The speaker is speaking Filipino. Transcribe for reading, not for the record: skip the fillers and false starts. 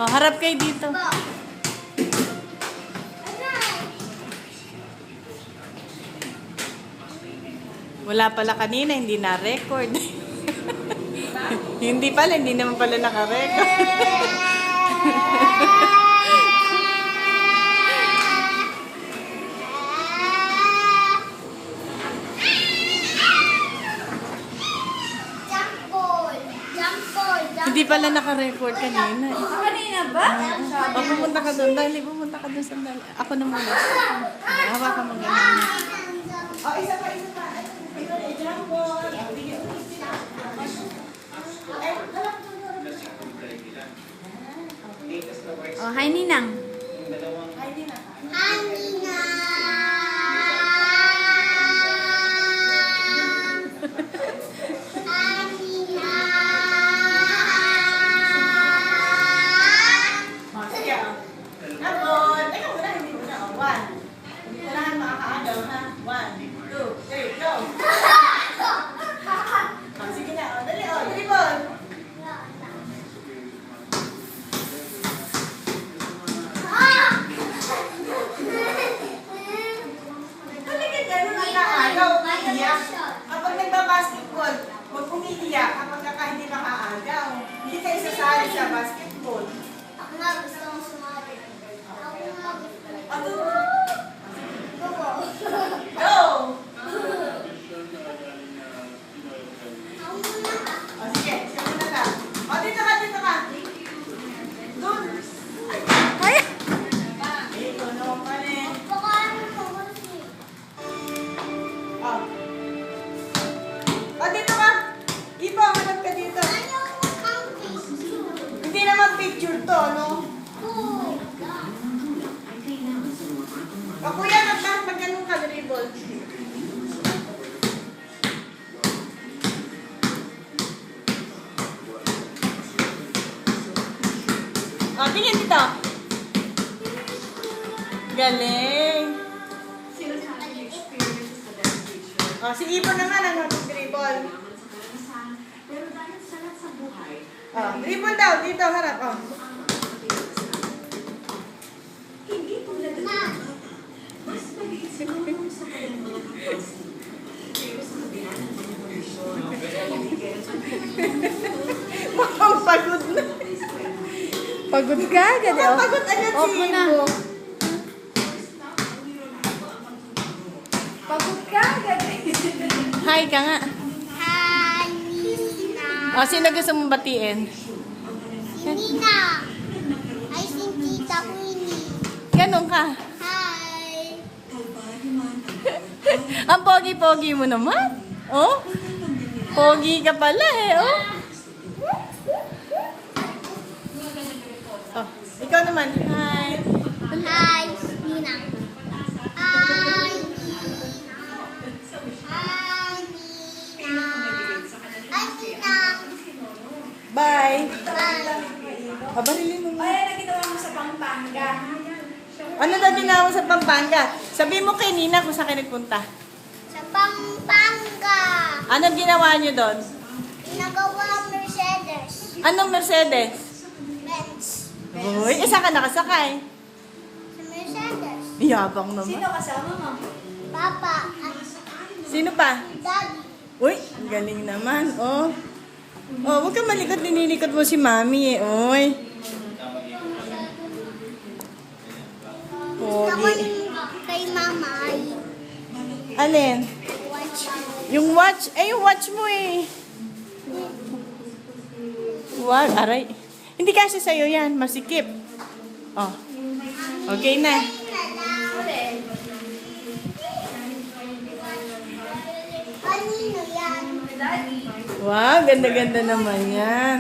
Oh, harap kayo dito. Wala pala kanina, hindi na-record. Hindi pala, hindi naman pala naka-record. Hindi pala naka-record kanina. Kanina ba? O, pumunta ka doon. Dali, pumunta ka doon sandali. Ako na muna. Hawakan mo ganun. Oh, isa pa. Oh, hi Ninang. Hi, Nina. Hi, Nina. Sige, Abon. Ikaw muna, hindi muna. One. Hindi na lang makakaagaw, ha? 1, 2, 3, go! Sige na, dali, dribble! Talaga ganun ang kaagaw. Iyak. Kapag nagbabasketball, huwag umiiyak kapag hindi makaagaw. Hindi kayo sasali sa basketball. Ako nga gusto kong sumali. Ako nga gusto. Ano? Go. Go! Ako muna ka. Sige, siya muna ka. Dito ka. Doon. Ay! Ito naman pala eh. Pakain mo kasi. Dito ka. Ipo, hanap ka dito. Ayaw mo ang picture. Hindi naman picture to, no? Oh. Kuya, magganong ka, dribble. Tingin dito. Galing. Si Ibon naman ang mag-dribble. Dribble daw, dito, harap. Mukhang pagod na. Pagod ka agad eh. Mukhang pagod agad Off si mo na. Ibon. Pagod ka agad eh. Hi ka nga. Hi, Nina. O, sino gusto mong batiin? Si Nina. Ay, si Tita Queenie. Ganon ka. Hi. Ang pogi-pogi mo naman. Oh? Pogi ka pala eh. Oh? Oh, ikaw naman. Hi. Hi, Nina. Hi, Nina. Hi, Nina. Hi, Nina. Bye. Bye. Abarilin mo. Ay, naginawa mo sa Pampanga. Ano na ginawa mo sa Pampanga? Sabi mo kay Nina kung saan kayo nagpunta. Sa Pampanga. Anong ginawa niyo doon? Nagawa Mercedes. Anong Mercedes? Benz. Uy, isa ka nakasakay. Sa Mercedes. Yabang naman. kasama mo? Papa. At Sino pa? Daddy. Uy, galing naman. Oh. Oh, huwag ka malikot. Ninilikot mo si Mami eh. Uy. Gusto ko Pogi. yung kay Mama ay Alin? watch. Yung watch. Eh, yung watch mo eh. Wag, aray. Hindi kasi sa'yo yan. Masikip. Oh. Okay na. Kanino yan? Wow, ganda-ganda naman yan.